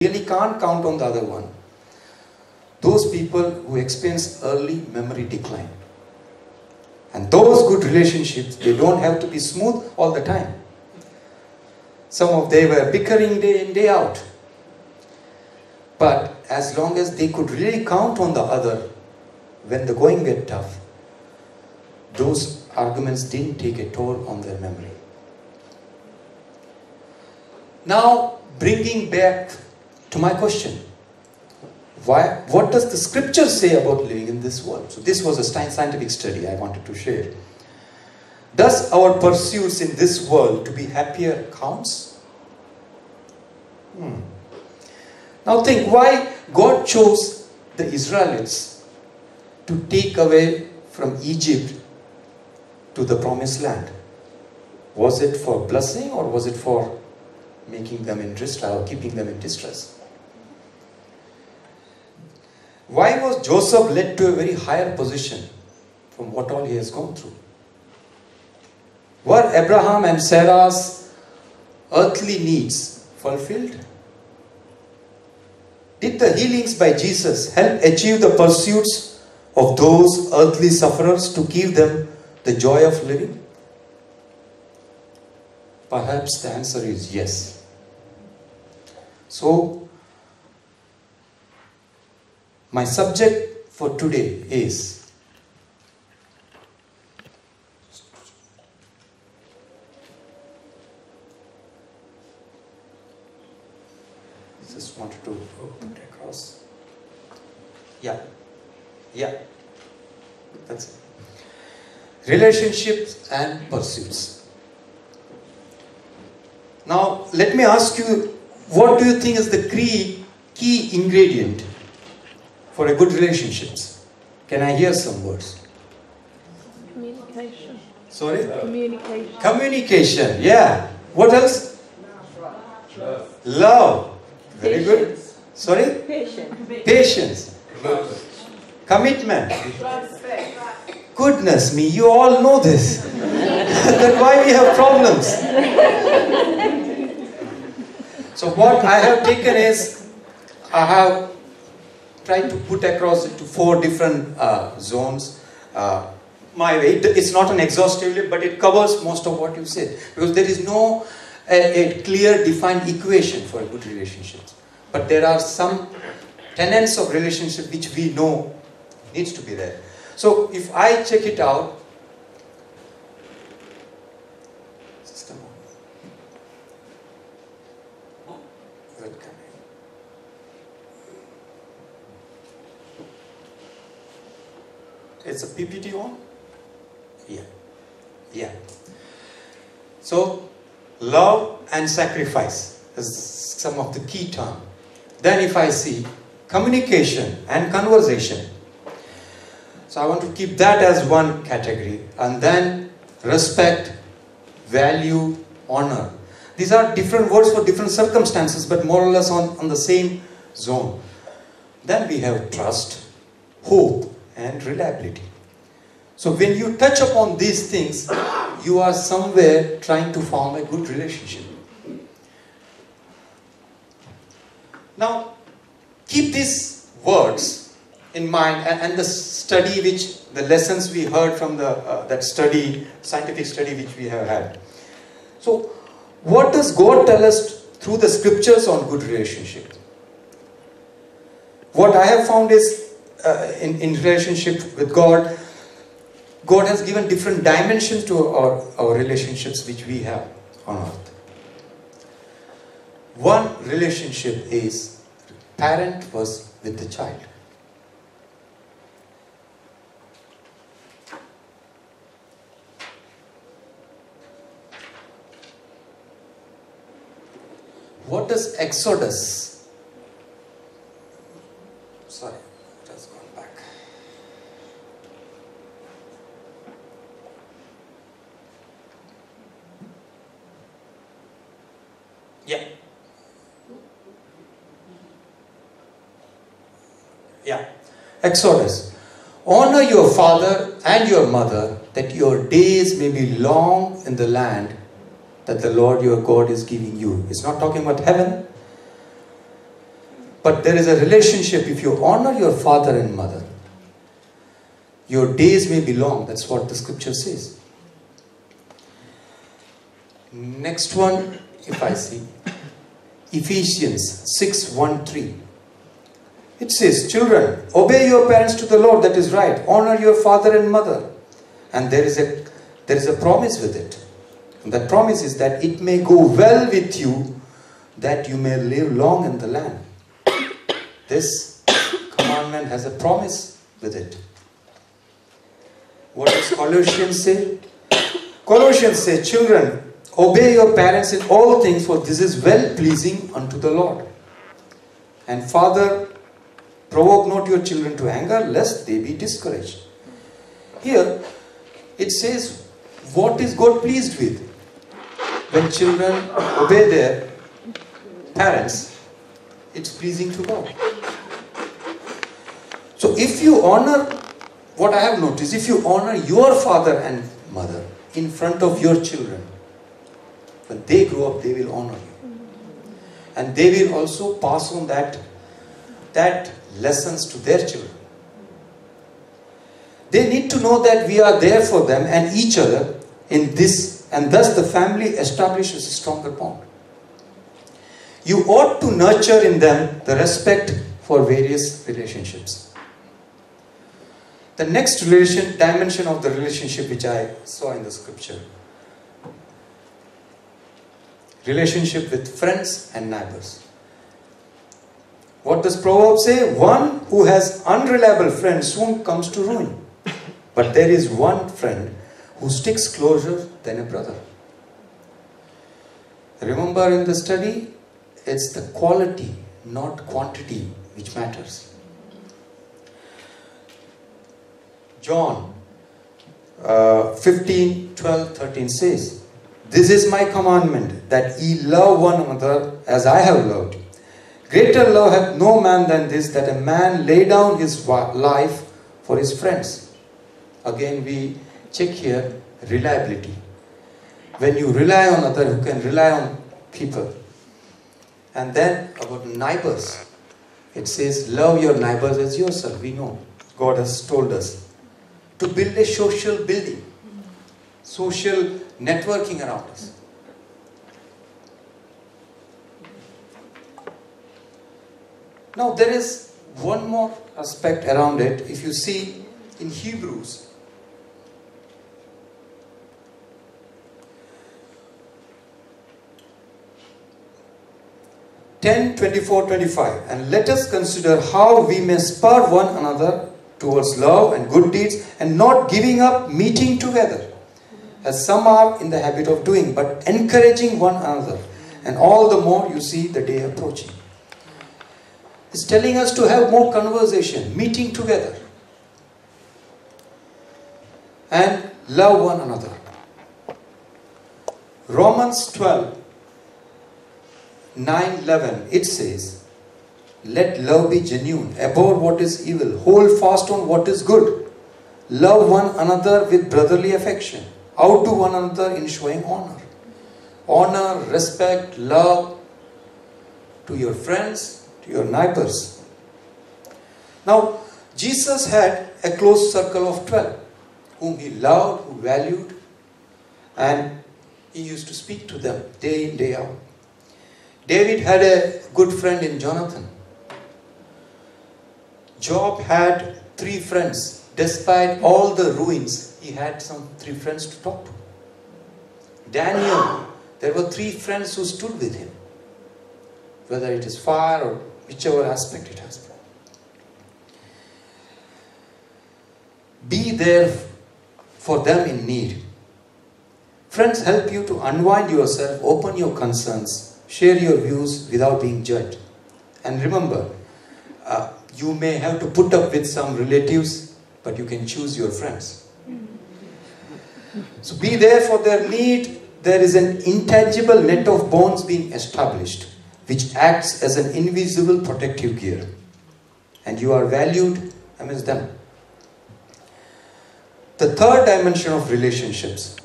really can't count on the other one. Those people who experience early memory decline. And those good relationships, they don't have to be smooth all the time. Some of them were bickering day in, day out. But as long as they could really count on the other when the going get tough, those arguments didn't take a toll on their memory. Now, bringing back to my question. What does the scripture say about living in this world? So this was a scientific study I wanted to share. Does our pursuits in this world to be happier counts? Now think why God chose the Israelites to take away from Egypt to the promised land. Was it for blessing or was it for making them in distress or keeping them in distress? Why was Joseph led to a very higher position from what all he has gone through? Were Abraham and Sarah's earthly needs fulfilled? Did the healings by Jesus help achieve the pursuits of those earthly sufferers to give them the joy of living? Perhaps the answer is yes. So, my subject for today is just wanted to put it across. Yeah, that's it. Relationships and pursuits. Now, let me ask you, what do you think is the key ingredient for a good relationships? Can I hear some words? Communication. Sorry? Communication. Communication, yeah. What else? Love. Very good. Sorry? Patience. Commitment. Goodness me, you all know this. That's why we have problems. So what I have taken is, I have tried to put across it to 4 different zones. My way, it's not an exhaustive list, but it covers most of what you said. Because there is no a clear defined equation for a good relationship. But there are some tenets of relationship which we know needs to be there. So if I check it out, just a moment. It's a PPT on? Yeah. So, love and sacrifice is some of the key terms. Then if I see communication and conversation, so I want to keep that as one category. And then respect, value, honor. These are different words for different circumstances, but more or less on the same zone. Then we have trust, hope, and reliability. So when you touch upon these things, you are somewhere trying to form a good relationship. Now, keep these words in mind and the study the lessons we heard from that study, scientific study which we have had. So, what does God tell us through the scriptures on good relationships? What I have found is, in relationship with God, God has given different dimensions to our relationships which we have on earth. One relationship is parent was with the child. What does Exodus? Sorry, it has gone back. Yeah. Exodus. Honor your father and your mother, that your days may be long in the land that the Lord your God is giving you. It's not talking about heaven. But there is a relationship. If you honor your father and mother, your days may be long. That's what the scripture says. Next one, if I see, Ephesians 6:1-3. It says, children, obey your parents to the Lord, that is right. Honor your father and mother. And there is a promise with it. And that promise is that it may go well with you, that you may live long in the land. This commandment has a promise with it. What does Colossians say? Colossians say, children, obey your parents in all things, for this is well pleasing unto the Lord. And father, provoke not your children to anger, lest they be discouraged. Here, it says, what is God pleased with? When children obey their parents, it's pleasing to God. So if you honor, what I have noticed, if you honor your father and mother in front of your children, when they grow up, they will honor you. And they will also pass on that lessons to their children. They need to know that we are there for them and each other in this, and thus the family establishes a stronger bond. You ought to nurture in them the respect for various relationships. The next dimension of the relationship which I saw in the scripture, relationship with friends and neighbors. What does Proverbs say? One who has unreliable friends soon comes to ruin. But there is one friend who sticks closer than a brother. Remember in the study, it's the quality, not quantity, which matters. John 15:12-13 says, this is my commandment, that ye love one another as I have loved. Greater love hath no man than this, that a man lay down his life for his friends. Again we check here reliability. When you rely on others, you can rely on people. And then about neighbors. It says, love your neighbors as yourself. We know God has told us to build a social building, social networking around us. Now there is one more aspect around it. If you see in Hebrews, (10, 24, 25), and let us consider how we may spur one another towards love and good deeds, and not giving up meeting together, as some are in the habit of doing, but encouraging one another, and all the more you see the day approaching. It's telling us to have more conversation, meeting together, and love one another. Romans 12, 9-11, it says, let love be genuine, abhor what is evil, hold fast on what is good, love one another with brotherly affection, outdo one another in showing honor. Honor, respect, love to your friends, to your neighbors. Now, Jesus had a close circle of 12, whom he loved, who valued, and he used to speak to them day in, day out. David had a good friend in Jonathan. Job had 3 friends. Despite all the ruins, he had some 3 friends to talk to. Daniel, there were 3 friends who stood with him, whether it is fire or whichever aspect it has. Be there for them in need. Friends help you to unwind yourself, open your concerns, share your views without being judged. And remember, you may have to put up with some relatives, but you can choose your friends. So be there for their need. There is an intangible net of bonds being established, which acts as an invisible protective gear. And you are valued amidst them. The third dimension of relationships